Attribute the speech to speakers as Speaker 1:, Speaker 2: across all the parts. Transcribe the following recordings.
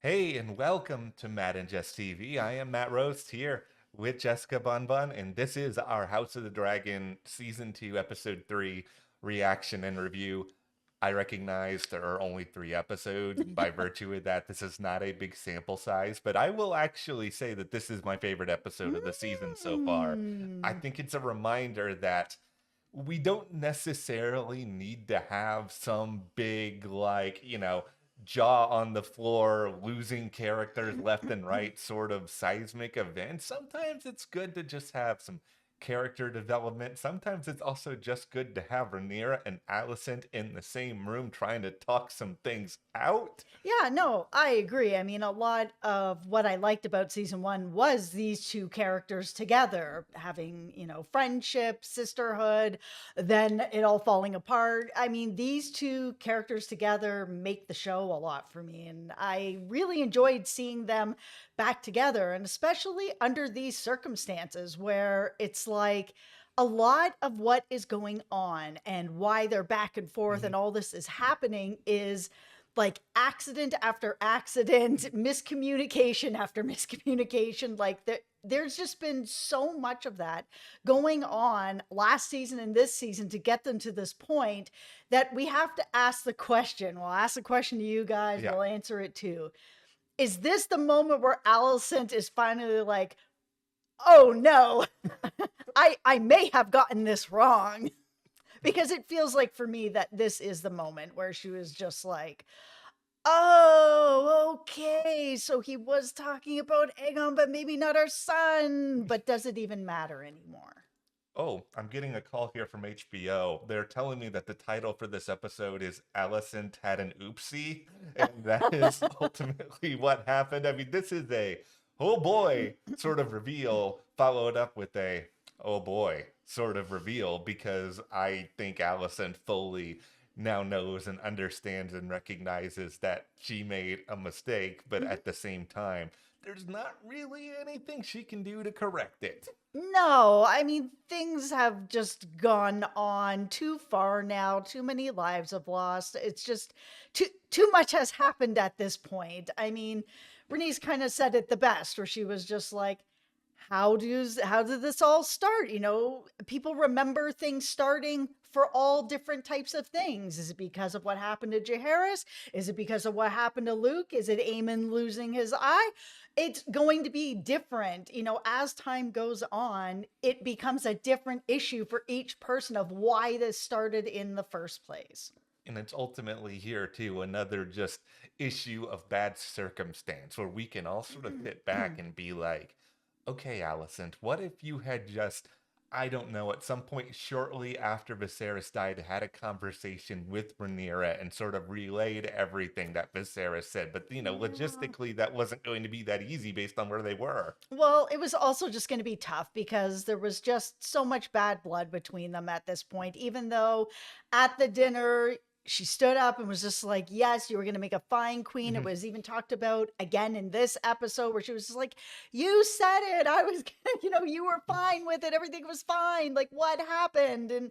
Speaker 1: Hey, and welcome to Matt and Jess TV. I am Matt Roast here with Jessica Bunbun, and this is our House of the Dragon Season 2, Episode 3 reaction and review. I recognize there are only 3 episodes, and by virtue of that, this is not a big sample size, but I will actually say that this is my favorite episode of the season so far. I
Speaker 2: Mm.
Speaker 1: think it's a reminder that we don't necessarily need to have some big, jaw on the floor, losing characters left and right sort of seismic event. Sometimes it's good to just have some character development. Sometimes it's also just good to have Rhaenyra and Alicent in the same room trying to talk some things out.
Speaker 2: Yeah, no, I agree. I mean, a lot of what I liked about season one was these two characters together having, friendship, sisterhood, then it all falling apart. I mean, these two characters together make the show a lot for me. And I really enjoyed seeing them back together, and especially under these circumstances where it's like, a lot of what is going on and why they're back and forth
Speaker 1: Mhm.
Speaker 2: and all this is happening is like accident after accident, miscommunication after miscommunication. Like there's just been so much of that going on last season and this season to get them to this point that we have to ask the question. We'll ask the question to you guys,
Speaker 1: Yeah.
Speaker 2: we'll answer it too. Is this the moment where Alicent is finally like, oh no, I may have gotten this wrong? Because it feels like for me that this is the moment where she was just like, oh, okay. So he was talking about Aegon, but maybe not our son. But does it even matter anymore?
Speaker 1: Oh, I'm getting a call here from HBO. They're telling me that the title for this episode is Alicent had an oopsie, and that is ultimately what happened. I mean, this is a oh boy sort of reveal, followed up with a oh boy sort of reveal, because I think Alicent fully now knows and understands and recognizes that she made a mistake, but
Speaker 2: Mhm.
Speaker 1: at the same time, there's not really anything she can do to correct it.
Speaker 2: No, I mean, things have just gone on too far now. Too many lives have lost. It's just too much has happened at this point. I mean, Bernice kind of said it the best, where she was just like, how did this all start? People remember things starting for all different types of things. Is it because of what happened to Jaehaerys? Is it because of what happened to Luke? Is it Aemon losing his eye? It's going to be different. As time goes on, it becomes a different issue for each person of why this started in the first place.
Speaker 1: And it's ultimately here too another just issue of bad circumstance where we can all sort of sit back and be like, okay, Alicent, what if you had just, I don't know, at some point shortly after Viserys died, had a conversation with Rhaenyra and sort of relayed everything that Viserys said. But,
Speaker 2: Yeah.
Speaker 1: logistically, that wasn't going to be that easy based on where they were.
Speaker 2: Well, it was also just going to be tough because there was just so much bad blood between them at this point. Even though at the dinner, she stood up and was just like, yes, you were going to make a fine queen. It was even talked about again in this episode where she was just like, you said it. I was, you were fine with it. Everything was fine. Like, what happened? And,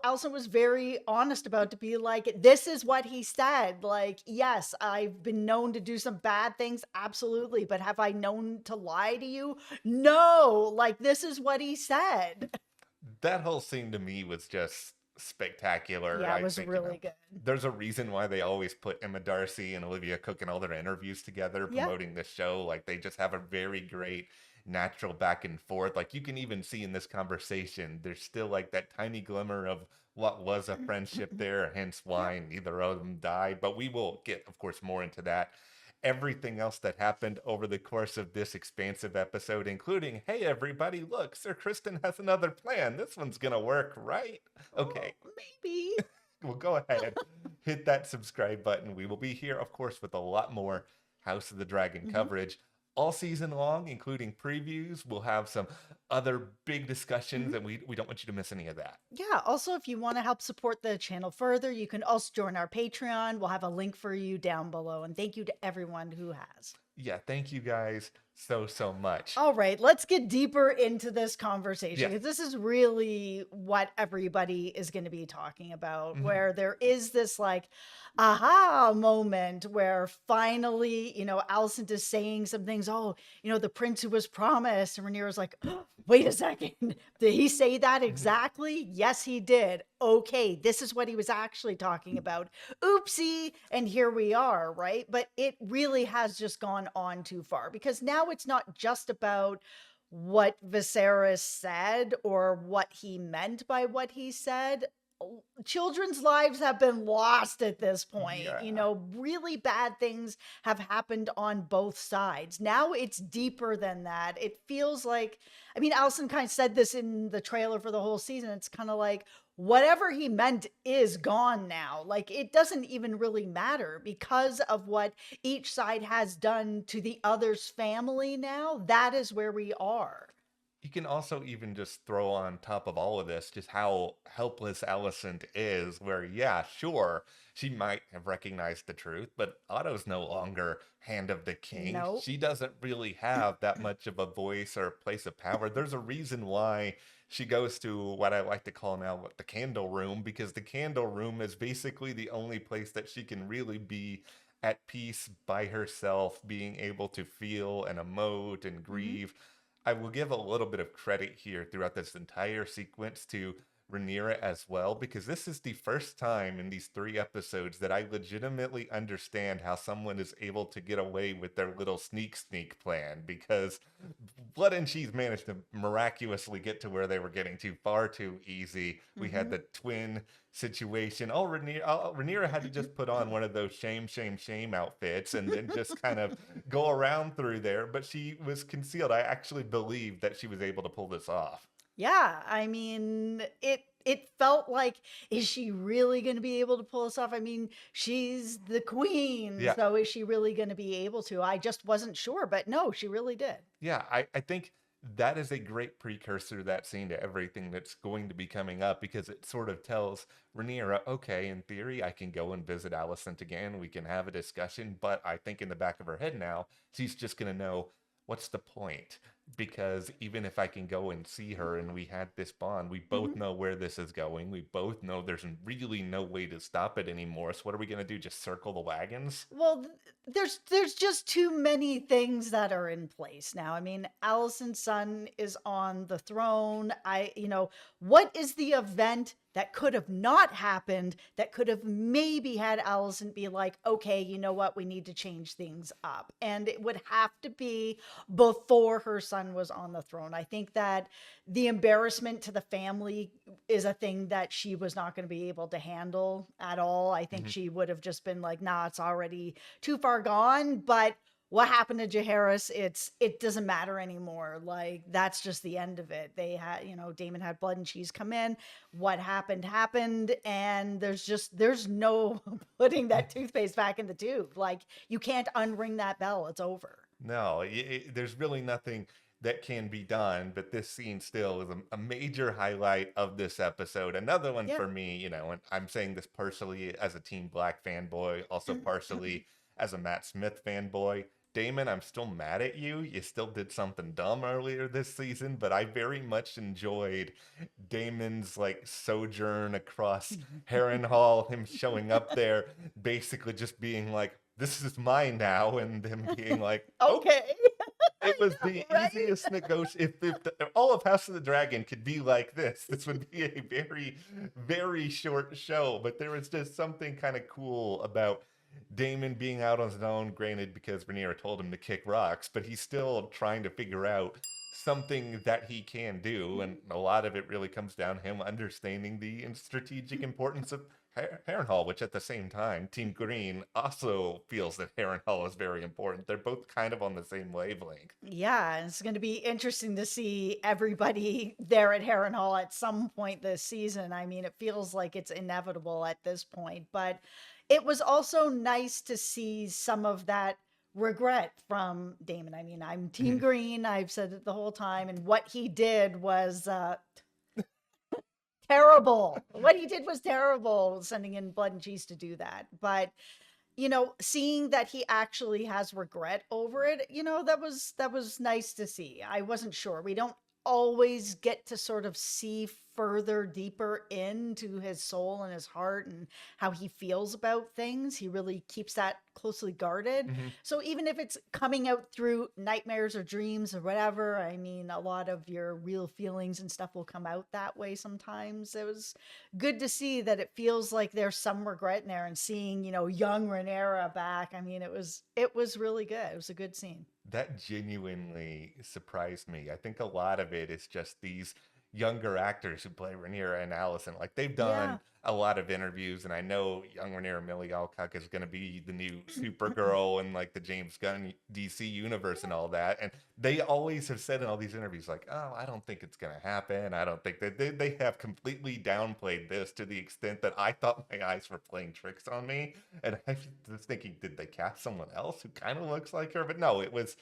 Speaker 2: Elson was very honest about to be like, this is what he said. Like, yes, I've been known to do some bad things, absolutely, but have I known to lie to you? No, like, this is what he said.
Speaker 1: That whole scene to me was just spectacular.
Speaker 2: Yeah, it
Speaker 1: I
Speaker 2: was
Speaker 1: think,
Speaker 2: really good.
Speaker 1: there's a reason why they always put Emma Darcy and Olivia Cooke in all their interviews together
Speaker 2: Yeah.
Speaker 1: promoting this show. Like, they just have a very great natural back and forth. Like, you can even see in this conversation, there's still like that tiny glimmer of what was a friendship there, hence
Speaker 2: Yeah.
Speaker 1: why neither of them died. But we will get, of course, more into that everything else that happened over the course of this expansive episode, including, hey, everybody, look, Sir Kristen has another plan. This one's gonna work, right? Okay,
Speaker 2: Oh, maybe.
Speaker 1: well, go ahead, hit that subscribe button. We will be here, of course, with a lot more House of the Dragon
Speaker 2: Mhm.
Speaker 1: coverage all season long, including previews. We'll have some other big discussions,
Speaker 2: Mhm.
Speaker 1: and we don't want you to miss any of that.
Speaker 2: Yeah. Also, if you want to help support the channel further, you can also join our Patreon. We'll have a link for you down below. And thank you to everyone who has.
Speaker 1: Yeah, thank you guys so much.
Speaker 2: All right, let's get deeper into this conversation
Speaker 1: Yeah.
Speaker 2: because this is really what everybody is going to be talking about. Where there is this like aha moment where finally, Alicent is saying some things. Oh, the prince who was promised. And Rhaenyra's like, oh, wait a second. Did he say that exactly? Yes, he did. Okay, this is what he was actually talking about. Oopsie. And here we are, right? But it really has just gone on too far because now it's not just about what Viserys said or what he meant by what he said. Children's lives have been lost at this point.
Speaker 1: Yeah.
Speaker 2: Really bad things have happened on both sides. Now it's deeper than that. It feels like, I mean, Allison kind of said this in the trailer for the whole season. It's kind of like whatever he meant is gone now. Like it doesn't even really matter because of what each side has done to the other's family now. That is where we are.
Speaker 1: You can also even just throw on top of all of this just how helpless Alicent is, where, yeah, sure, she might have recognized the truth, but Otto's no longer Hand of the King.
Speaker 2: Nope.
Speaker 1: She doesn't really have that much of a voice or a place of power. There's a reason why she goes to what I like to call now the candle room, because the candle room is basically the only place that she can really be at peace by herself, being able to feel and emote and
Speaker 2: Mm-hmm.
Speaker 1: grieve. I will give a little bit of credit here throughout this entire sequence to Rhaenyra as well, because this is the first time in these 3 episodes that I legitimately understand how someone is able to get away with their little sneak plan, because Blood and Cheese managed to miraculously get to where they were getting to far too easy. We had
Speaker 2: Mm-hmm.
Speaker 1: the twin situation. Rhaenyra had to just put on one of those shame outfits and then just kind of go around through there, but she was concealed. I actually believe that she was able to pull this off.
Speaker 2: Yeah, I mean, it felt like, is she really going to be able to pull this off? I mean, she's the queen,
Speaker 1: Yeah.
Speaker 2: so is she really going to be able to? I just wasn't sure, but no, she really did.
Speaker 1: Yeah, I think that is a great precursor, that scene, to everything that's going to be coming up, because it sort of tells Rhaenyra, okay, in theory, I can go and visit Alicent again. We can have a discussion, but I think in the back of her head now, she's just going to know, what's the point? Because even if I can go and see her and we had this bond, we both
Speaker 2: Mhm.
Speaker 1: know where this is going. We both know there's really no way to stop it anymore. So what are we going to do? Just circle the wagons?
Speaker 2: Well, there's just too many things that are in place now. I mean, Alicent's son is on the throne. What is the event that could have not happened that could have maybe had Alicent be like, okay, you know what, we need to change things up, and it would have to be before her son was on the throne. I think that the embarrassment to the family is a thing that she was not going to be able to handle at all. I think
Speaker 1: Mhm.
Speaker 2: she would have just been like, nah, it's already too far gone. But what happened to Jaehaerys, it doesn't matter anymore. Like that's just the end of it. They had, Damon had Blood and Cheese come in. What happened, and there's no putting that toothpaste back in the tube. Like you can't unring that bell. It's over.
Speaker 1: No, there's really nothing that can be done, but this scene still is a major highlight of this episode. Another one
Speaker 2: Yeah.
Speaker 1: for me, and I'm saying this partially as a Team Black fanboy, also partially as a Matt Smith fanboy. Damon, I'm still mad at you. You still did something dumb earlier this season, but I very much enjoyed Damon's like sojourn across Harrenhal, him showing up there, basically just being like, "This is mine now," and him being like, "Oh,
Speaker 2: Okay.
Speaker 1: it
Speaker 2: I
Speaker 1: was
Speaker 2: know,
Speaker 1: the
Speaker 2: right?
Speaker 1: easiest negotiation. If all of House of the Dragon could be like this would be a very, very short show." But there was just something kind of cool about Damon being out on his own, granted, because Rhaenyra told him to kick rocks, but he's still trying to figure out something that he can do. And a lot of it really comes down to him understanding the strategic importance of Harrenhal, which at the same time, Team Green also feels that Harrenhal is very important. They're both kind of on the same wavelength.
Speaker 2: Yeah, it's going to be interesting to see everybody there at Harrenhal at some point this season. I mean, it feels like it's inevitable at this point, but it was also nice to see some of that regret from Damon. I mean, I'm Team Green. I've said it the whole time, and what he did was terrible. What he did was terrible, sending in Blood and Cheese to do that. But seeing that he actually has regret over it, that was nice to see. I wasn't sure. We don't always get to sort of see further deeper into his soul and his heart and how he feels about things. He really keeps that closely guarded.
Speaker 1: Mhm.
Speaker 2: So even if it's coming out through nightmares or dreams or whatever, I mean, a lot of your real feelings and stuff will come out that way sometimes. It was good to see that it feels like there's some regret in there, and seeing, young Rhaenyra back. I mean, it was really good. It was a good scene.
Speaker 1: That genuinely surprised me. I think a lot of it is just these younger actors who play Rhaenyra and Alicent. Like they've
Speaker 2: Yeah.
Speaker 1: done a lot of interviews, and I know young Rhaenyra Millie Alcock is going to be the new Supergirl in like the James Gunn DC universe and all that. And they always have said in all these interviews, like, "Oh, I don't think it's going to happen. I don't think that they have completely downplayed this to the extent that I thought my eyes were playing tricks on me." And I was thinking, did they cast someone else who kind of looks like her? But no, it was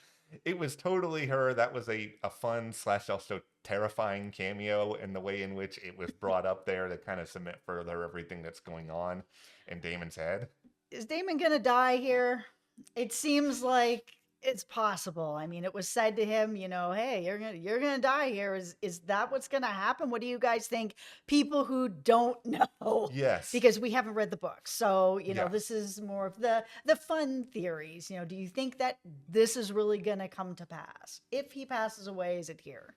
Speaker 1: totally her. That was a fun slash also terrifying cameo, and the way in which it was brought up there to kind of cement further everything that's going on in Damon's head.
Speaker 2: Is Damon gonna die here? It seems like it's possible. I mean, it was said to him, hey, you're gonna die here. Is that what's gonna happen? What do you guys think? People who don't know,
Speaker 1: Yes.
Speaker 2: because we haven't read the book, so
Speaker 1: Yeah.
Speaker 2: this is more of the fun theories. Do you think that this is really gonna come to pass? If he passes away, is it here?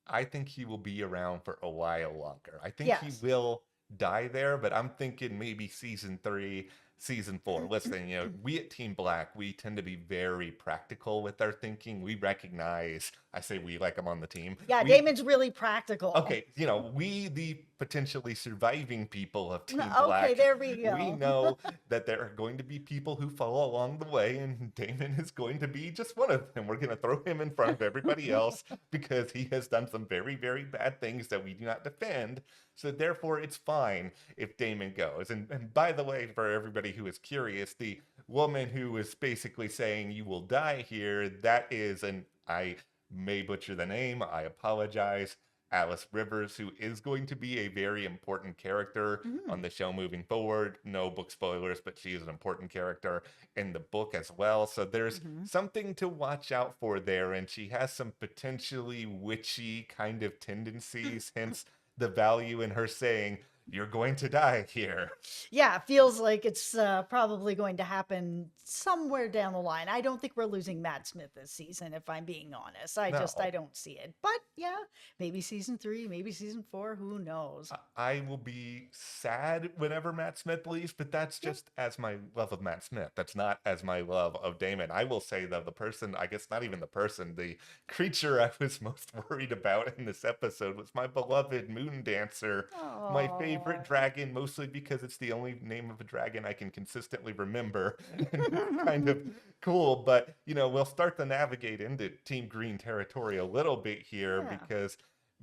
Speaker 1: I think he will be around for a while longer. I think he
Speaker 2: Yes.
Speaker 1: will die there, but I'm thinking maybe season 3, season 4. Listen, we at Team Black, we tend to be very practical with our thinking. We recognize, I say we like I'm on the team.
Speaker 2: Yeah,
Speaker 1: We
Speaker 2: Damon's really practical.
Speaker 1: Okay, we, the potentially surviving people of Team
Speaker 2: Okay,
Speaker 1: Black,
Speaker 2: there we
Speaker 1: we
Speaker 2: go.
Speaker 1: know that there are going to be people who follow along the way, and Damon is going to be just one of them. We're going to throw him in front of everybody else because he has done some very, very bad things that we do not defend. So therefore, it's fine if Damon goes. And by the way, for everybody who is curious, the woman who is basically saying you will die here, that is I may butcher the name, I apologize, Alice Rivers, who is going to be a very important character on
Speaker 2: Mm.
Speaker 1: the show moving forward. No book spoilers, but she is an important character in the book as well. So there's
Speaker 2: Hmm.
Speaker 1: something to watch out for there, and she has some potentially witchy kind of tendencies, hence the value in her saying, "You're going to die here."
Speaker 2: Yeah, it feels like it's probably going to happen somewhere down the line. I don't think we're losing Matt Smith this season, if I'm being honest. I
Speaker 1: No.
Speaker 2: don't see it. But yeah, maybe season 3, maybe season 4, who knows?
Speaker 1: I will be sad whenever Matt Smith leaves, but that's
Speaker 2: Yeah.
Speaker 1: just as my love of Matt Smith. That's not as my love of Damon. I will say though, the person, I guess not even the person, the creature I was most worried about in this episode was my beloved Moon Dancer, my favorite
Speaker 2: Oh.
Speaker 1: dragon, mostly because it's the only name of a dragon I can consistently remember. And it's kind of cool, but we'll start to navigate into Team Green territory a little bit here
Speaker 2: Yeah.
Speaker 1: because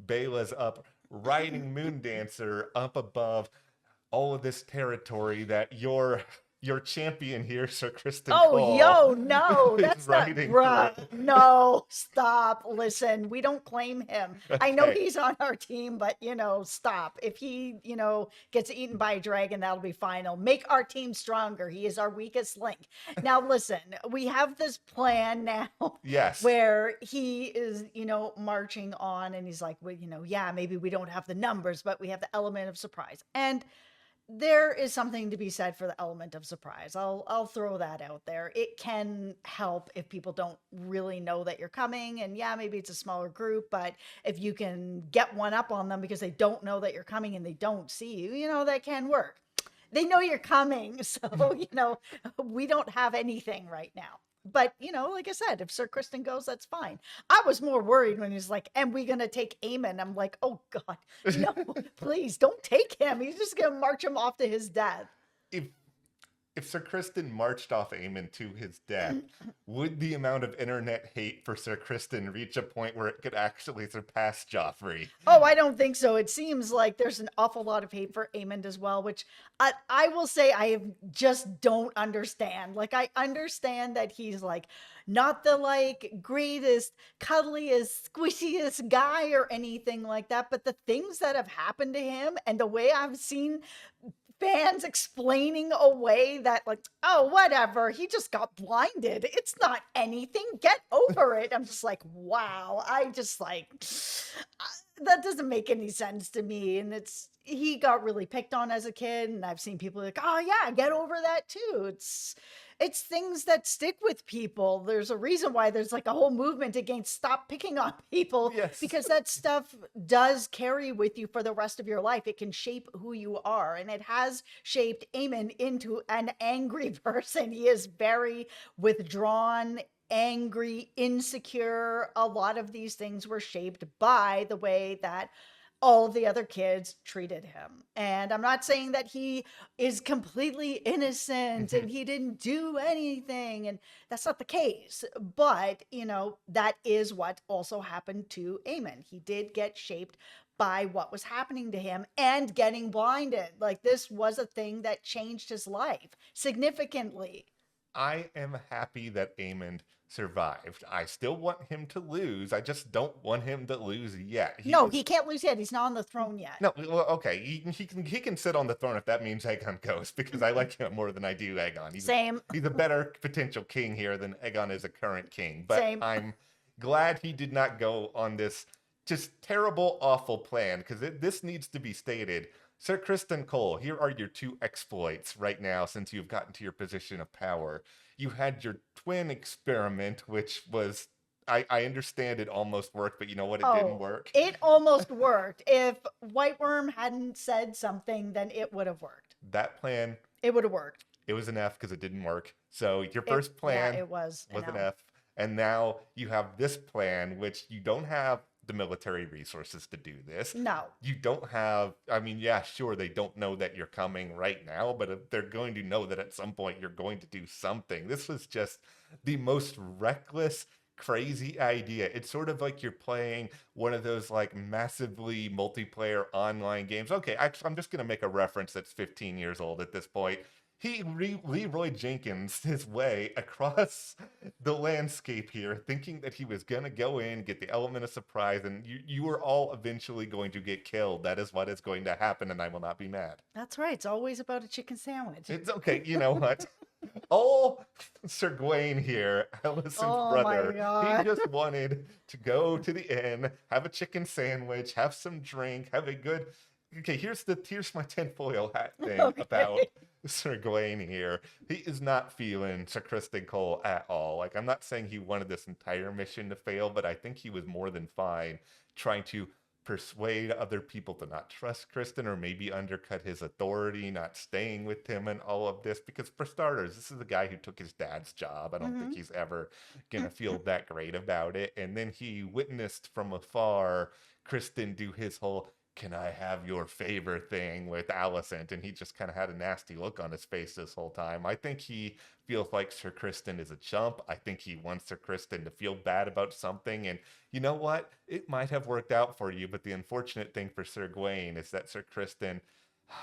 Speaker 1: Bela's up riding Moon Dancer up above all of this territory that your champion here, Sir Kristen
Speaker 2: Oh,
Speaker 1: Cole,
Speaker 2: yo, no,
Speaker 1: is
Speaker 2: that's not,
Speaker 1: riding
Speaker 2: bruh.
Speaker 1: through.
Speaker 2: No, stop. Listen, we don't claim him. I know
Speaker 1: Okay.
Speaker 2: he's on our team, but stop. If he, gets eaten by a dragon, that'll be fine. It'll make our team stronger. He is our weakest link. Now, listen, we have this plan now
Speaker 1: Yes.
Speaker 2: where he is, marching on, and he's like, well, yeah, maybe we don't have the numbers, but we have the element of surprise. And there is something to be said for the element of surprise. I'll throw that out there. It can help if people don't really know that you're coming, and yeah, maybe it's a smaller group, but if you can get one up on them because they don't know that you're coming and they don't see you, that can work. They know you're coming, so we don't have anything right now. But like I said, if Sir Kristen goes, that's fine. I was more worried when he's like, "And we gonna take Aemon?" I'm like, "Oh God, no! Please don't take him. He's just gonna march him off to his death."
Speaker 1: If if Sir Kristen marched off Aemon to his death, would the amount of internet hate for Sir Kristen reach a point where it could actually surpass Joffrey?
Speaker 2: Oh, I don't think so. It seems like there's an awful lot of hate for Aemond as well, which I will say I just don't understand. Like, I understand that he's like not the like greatest, cuddliest, squishiest guy or anything like that, but the things that have happened to him and the way I've seen fans explaining away that, like, oh, whatever, he just got blinded. It's not anything. Get over it. I'm just like, wow. I just like, that doesn't make any sense to me. And he got really picked on as a kid. And I've seen people like, oh, yeah, get over that too. It's things that stick with people. There's a reason why there's like a whole movement against stop picking on people,
Speaker 1: Yes.
Speaker 2: because that stuff does carry with you for the rest of your life. It can shape who you are, and it has shaped Eamon into an angry person. He is very withdrawn, angry, insecure. A lot of these things were shaped by the way that all the other kids treated him. And I'm not saying that he is completely innocent and he didn't do anything, and that's not the case. But, that is what also happened to Eamon. He did get shaped by what was happening to him and getting blinded. Like, this was a thing that changed his life significantly.
Speaker 1: I am happy that Aemond survived. I still want him to lose. I just don't want him to lose yet.
Speaker 2: No, he can't lose yet. He's not on the throne yet.
Speaker 1: No, well, okay. He can sit on the throne if that means Aegon goes, because I like him more than I do Aegon.
Speaker 2: Same.
Speaker 1: He's a better potential king here than Aegon is a current king. But
Speaker 2: Same.
Speaker 1: I'm glad he did not go on this just terrible, awful plan, because this needs to be stated. Sir Criston Cole, here are your two exploits right now since you've gotten to your position of power. You had your twin experiment, which was, I understand it almost worked, but you know what? It didn't work.
Speaker 2: It almost worked. If White Worm hadn't said something, then it would have worked.
Speaker 1: That plan,
Speaker 2: it would have worked.
Speaker 1: It was an F because it didn't work. So your first plan
Speaker 2: it was
Speaker 1: an F. And now you have this plan, which you don't have the military resources to do this.
Speaker 2: No.
Speaker 1: You don't have, I mean, yeah, sure, they don't know that you're coming right now, but if they're going to know that at some point you're going to do something. This was just the most reckless, crazy idea. It's sort of like you're playing one of those like massively multiplayer online games. Okay, actually, I'm just going to make a reference that's 15 years old at this point. He Leroy Jenkins his way across the landscape here, thinking that he was going to go in, get the element of surprise, and you are all eventually going to get killed. That is what is going to happen, and I will not be mad.
Speaker 2: That's right. It's always about a chicken sandwich.
Speaker 1: It's okay. You know what? Oh, Sir Gawain here, Alicent's brother. He just wanted to go to the inn, have a chicken sandwich, have some drink, have a good... Okay, here's my tinfoil hat thing about Sir Gawain here. He is not feeling Sir Criston Cole at all. Like, I'm not saying he wanted this entire mission to fail, but I think he was more than fine trying to persuade other people to not trust Criston, or maybe undercut his authority, not staying with him and all of this. Because for starters, this is a guy who took his dad's job. I don't think he's ever gonna feel that great about it. And then he witnessed from afar Criston do his whole "can I have your favor" thing with Alicent, and he just kind of had a nasty look on his face this whole time. I think he feels like Sir Criston is a chump. I think he wants Sir Criston to feel bad about something, and you know what? It might have worked out for you, but the unfortunate thing for Sir Gawain is that Sir Criston,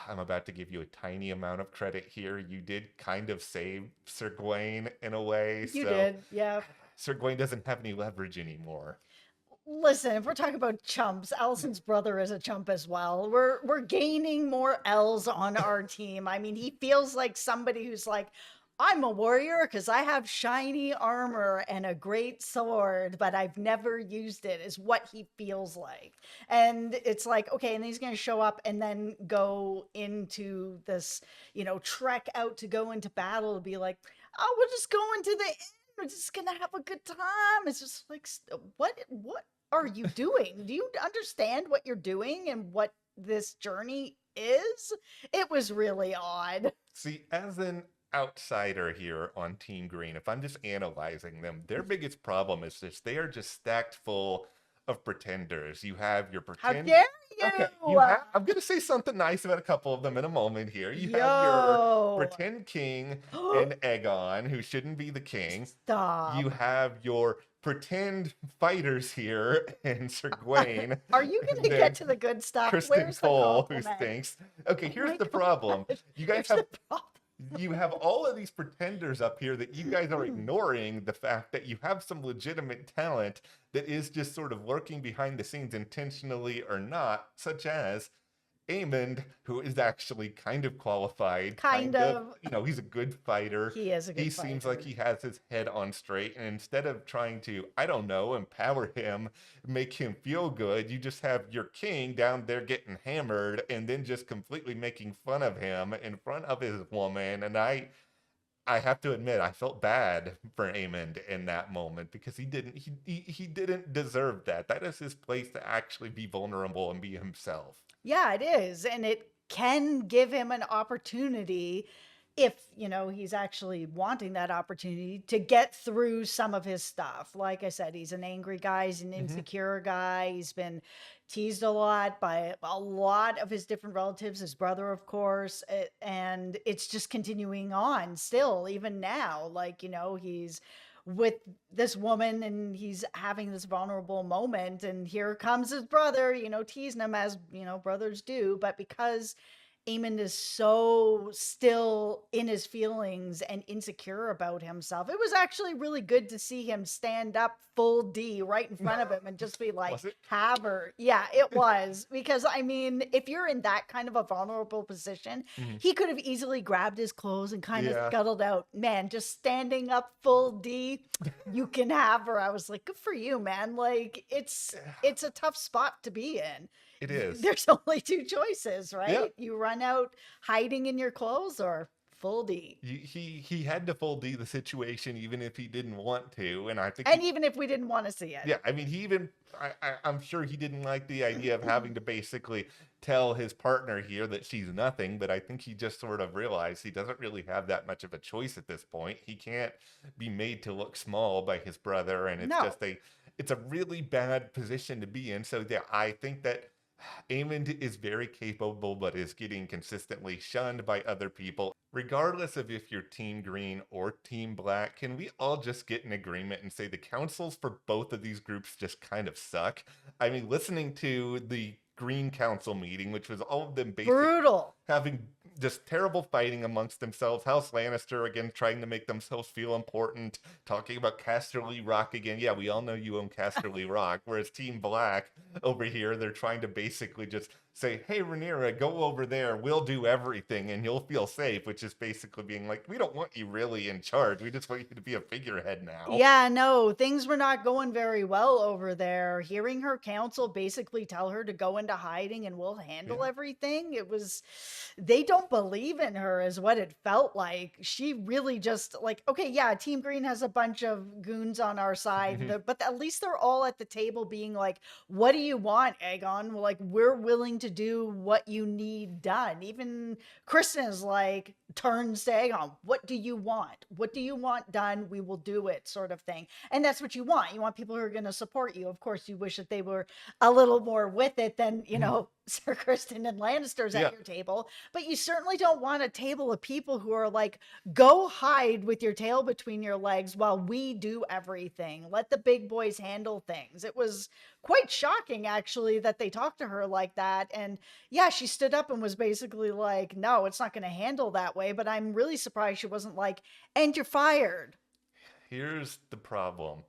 Speaker 1: I'm about to give you a tiny amount of credit here. You did kind of save Sir Gawain in a way.
Speaker 2: You did, yeah.
Speaker 1: Sir Gawain doesn't have any leverage anymore.
Speaker 2: Listen, if we're talking about chumps, Alicent's brother is a chump as well. We're gaining more L's on our team. I mean, he feels like somebody who's like, I'm a warrior because I have shiny armor and a great sword, but I've never used it, is what he feels like. And it's like, okay, and he's going to show up and then go into this, trek out to go into battle to be like, oh, we'll just go into the inn. We're just going to have a good time. It's just like, what are you doing? Do you understand what you're doing and what this journey is? It was really odd.
Speaker 1: See, as an outsider here on Team Green, if I'm just analyzing them, their biggest problem is this: they are just stacked full of pretenders. You have your pretend.
Speaker 2: How dare you?
Speaker 1: Okay, I'm going to say something nice about a couple of them in a moment here. You have your pretend king and Aegon, who shouldn't be the king.
Speaker 2: Stop.
Speaker 1: You have your pretend fighters here and Sir Gawain.
Speaker 2: Are you going to get to the good stuff?
Speaker 1: Criston Cole, who stinks. Okay, here's the problem. You guys have... You have all of these pretenders up here that you guys are ignoring the fact that you have some legitimate talent that is just sort of lurking behind the scenes intentionally or not, such as Aemond, who is actually kind of qualified,
Speaker 2: Kind of.
Speaker 1: he's a good fighter.
Speaker 2: He is a
Speaker 1: He
Speaker 2: good
Speaker 1: seems like
Speaker 2: fighter.
Speaker 1: he has his head on straight, and instead of trying to, I don't know, empower him, make him feel good, you just have your king down there getting hammered and then just completely making fun of him in front of his woman. And I have to admit, I felt bad for Aemond in that moment because he didn't deserve that. That is his place to actually be vulnerable and be himself.
Speaker 2: Yeah, it is. And it can give him an opportunity if, he's actually wanting that opportunity to get through some of his stuff. Like I said, he's an angry guy, he's an
Speaker 1: Hmm.
Speaker 2: insecure guy. He's been teased a lot by a lot of his different relatives, his brother, of course. And it's just continuing on still, even now. Like, he's with this woman and he's having this vulnerable moment, and here comes his brother, teasing him as brothers do. But because Eamon is so still in his feelings and insecure about himself, it was actually really good to see him stand up full D right in front of him and just be like,
Speaker 1: Was it?
Speaker 2: have her. Yeah, it was. Because, I mean, if you're in that kind of a vulnerable position,
Speaker 1: Hmm.
Speaker 2: he could have easily grabbed his clothes and kind of
Speaker 1: Yeah.
Speaker 2: scuttled out. Man, just standing up full D, you can have her. I was like, good for you, man. Like, it's a tough spot to be in.
Speaker 1: It is.
Speaker 2: There's only two choices,
Speaker 1: Yeah.
Speaker 2: right? You run out hiding in your clothes or full D.
Speaker 1: He had to full D the situation even if he didn't want to, and I think
Speaker 2: And even if we didn't want to see it.
Speaker 1: yeah, I mean, he even I'm sure he didn't like the idea of having to basically tell his partner here that she's nothing, but I think he just sort of realized he doesn't really have that much of a choice at this point. He can't be made to look small by his brother, and
Speaker 2: No.
Speaker 1: it's a really bad position to be in. So yeah, I think that Aemond is very capable, but is getting consistently shunned by other people. Regardless of if you're Team Green or Team Black, can we all just get an agreement and say the councils for both of these groups just kind of suck? I mean, listening to the Green Council meeting, which was all of them basically
Speaker 2: Brutal.
Speaker 1: having just terrible fighting amongst themselves. House Lannister again trying to make themselves feel important, talking about Casterly Rock again. Yeah, we all know you own Casterly Rock. Whereas Team Black over here, they're trying to basically just say, hey, Rhaenyra, go over there. We'll do everything and you'll feel safe, which is basically being like, we don't want you really in charge. We just want you to be a figurehead now.
Speaker 2: Yeah, no, things were not going very well over there. Hearing her counsel basically tell her to go into hiding and we'll handle
Speaker 1: Yeah.
Speaker 2: everything, they don't believe in her, is what it felt like. She really just, like, okay, yeah, Team Green has a bunch of goons on our side, but at least they're all at the table being like, what do you want, Aegon? Like, we're willing to do what you need done. Even Kristen is like, turns to Aegon, what do you want? What do you want done? We will do it, sort of thing. And that's what you want. You want people who are going to support you. Of course, you wish that they were a little more with it than, Sir Kristen and Lannister's
Speaker 1: Yeah.
Speaker 2: at your table. But you certainly don't want a table of people who are like, go hide with your tail between your legs while we do everything. Let the big boys handle things. It was quite shocking, actually, that they talked to her like that. And yeah, she stood up and was basically like, no, it's not going to handle that way. But I'm really surprised she wasn't like, and you're fired.
Speaker 1: Here's the problem.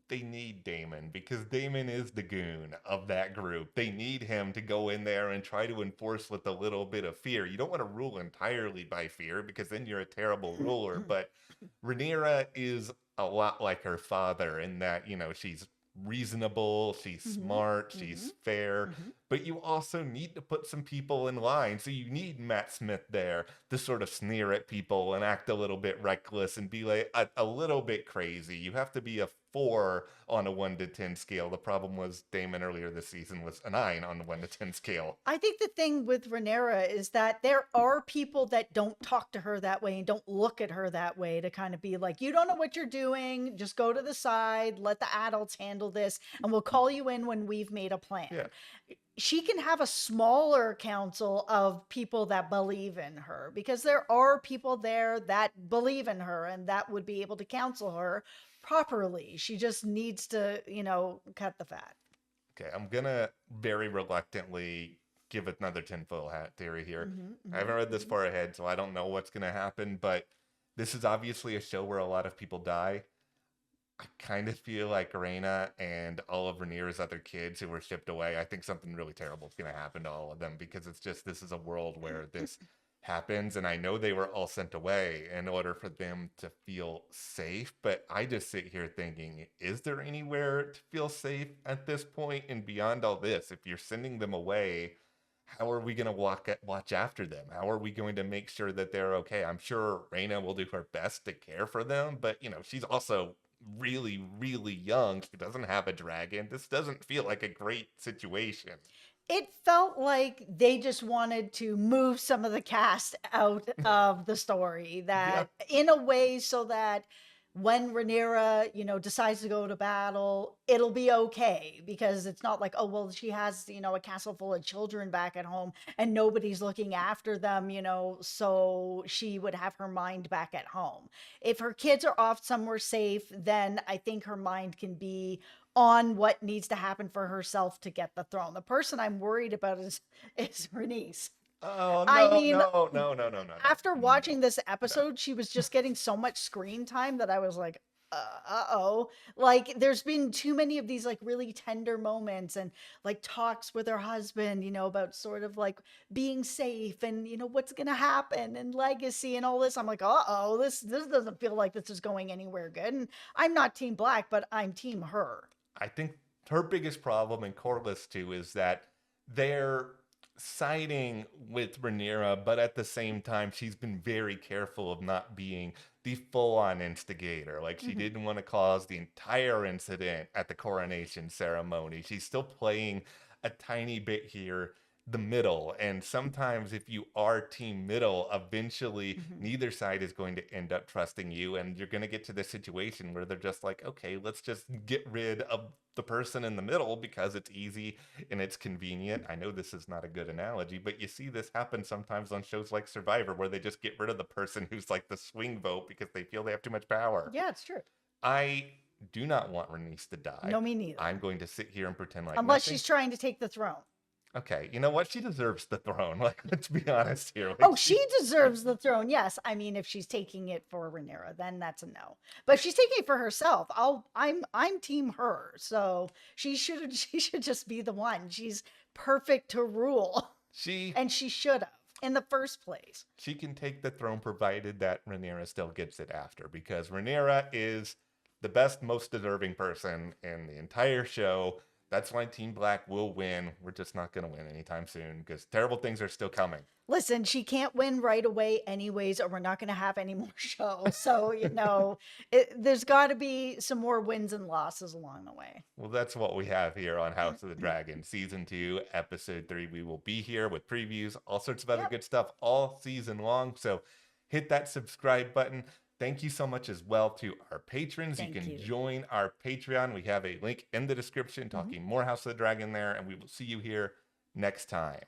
Speaker 1: They need Damon because Damon is the goon of that group. They need him to go in there and try to enforce with a little bit of fear. You don't want to rule entirely by fear because then you're a terrible ruler. But Rhaenyra is a lot like her father in that, she's reasonable, she's
Speaker 2: Mm-hmm.
Speaker 1: smart,
Speaker 2: Mm-hmm.
Speaker 1: she's fair,
Speaker 2: Mm-hmm.
Speaker 1: but you also need to put some people in line. So you need Matt Smith there to sort of sneer at people and act a little bit reckless and be like a little bit crazy. You have to be a 4 on a 1 to 10 scale. The problem was Damon earlier this season was a 9 on the 1 to 10 scale.
Speaker 2: I think the thing with Rhaenyra is that there are people that don't talk to her that way and don't look at her that way, to kind of be like, you don't know what you're doing. Just go to the side, let the adults handle this, and we'll call you in when we've made a plan.
Speaker 1: Yeah.
Speaker 2: She can have a smaller council of people that believe in her, because there are people there that believe in her and that would be able to counsel her properly. She just needs to, cut the fat.
Speaker 1: Okay, I'm gonna very reluctantly give another tinfoil hat theory here.
Speaker 2: Mm-hmm,
Speaker 1: I haven't read this
Speaker 2: mm-hmm.
Speaker 1: far ahead, so I don't know what's gonna happen, but this is obviously a show where a lot of people die. I kind of feel like Rhaena and all of Rhaenyra's other kids who were shipped away, I think something really terrible is going to happen to all of them because it's just, this is a world where this happens. And I know they were all sent away in order for them to feel safe. But I just sit here thinking, is there anywhere to feel safe at this point? And beyond all this, if you're sending them away, how are we going to watch after them? How are we going to make sure that they're okay? I'm sure Rhaena will do her best to care for them, but she's also really, really young. She doesn't have a dragon. This doesn't feel like a great situation.
Speaker 2: It felt like they just wanted to move some of the cast out of the story,
Speaker 1: Yeah.
Speaker 2: that in a way, so that when Rhaenyra, decides to go to battle, it'll be okay, because it's not like, oh, well, she has, a castle full of children back at home and nobody's looking after them, so she would have her mind back at home. If her kids are off somewhere safe, then I think her mind can be on what needs to happen for herself to get the throne. The person I'm worried about is her niece.
Speaker 1: Oh,
Speaker 2: I
Speaker 1: no,
Speaker 2: mean,
Speaker 1: no, no, no, no, no,
Speaker 2: after
Speaker 1: no,
Speaker 2: watching this episode, she was just getting so much screen time that I was like, uh-oh. Like, there's been too many of these, like, really tender moments and, like, talks with her husband, about sort of, like, being safe and, what's gonna happen and legacy and all this. I'm like, uh-oh, this doesn't feel like this is going anywhere good. And I'm not Team Black, but I'm Team her.
Speaker 1: I think her biggest problem, and Corliss too, is that they're siding with Rhaenyra, but at the same time, she's been very careful of not being the full-on instigator. Like, she didn't want to cause the entire incident at the coronation ceremony. She's still playing a tiny bit here, the middle. And sometimes if you are team middle, eventually neither side is going to end up trusting you, and you're going to get to this situation where they're just like, okay, let's just get rid of the person in the middle because it's easy and it's convenient. I know this is not a good analogy, but you see this happen sometimes on shows like Survivor, where they just get rid of the person who's like the swing vote because they feel they have too much power.
Speaker 2: Yeah, it's true.
Speaker 1: I do not want Rhaenys to die.
Speaker 2: No, me neither.
Speaker 1: I'm going to sit here and pretend like
Speaker 2: Unless
Speaker 1: nothing.
Speaker 2: she's trying to take the throne.
Speaker 1: Okay, you know what? She deserves the throne. Like, let's be honest here. Like,
Speaker 2: Oh, she deserves the throne. Yes. I mean, if she's taking it for Rhaenyra, then that's a no. But if she's taking it for herself, I'm team her. So she should just be the one. She's perfect to rule. And she should have in the first place.
Speaker 1: She can take the throne provided that Rhaenyra still gets it after, because Rhaenyra is the best, most deserving person in the entire show. That's why Team Black will win. We're just not going to win anytime soon because terrible things are still coming.
Speaker 2: Listen, she can't win right away anyways, or we're not going to have any more shows. So, there's got to be some more wins and losses along the way.
Speaker 1: Well, that's what we have here on House of the Dragon. Season 2, Episode 3. We will be here with previews, all sorts of other good stuff all season long. So hit that subscribe button. Thank you so much as well to our patrons. You can join our Patreon. We have a link in the description talking more House of the Dragon there, and we will see you here next time.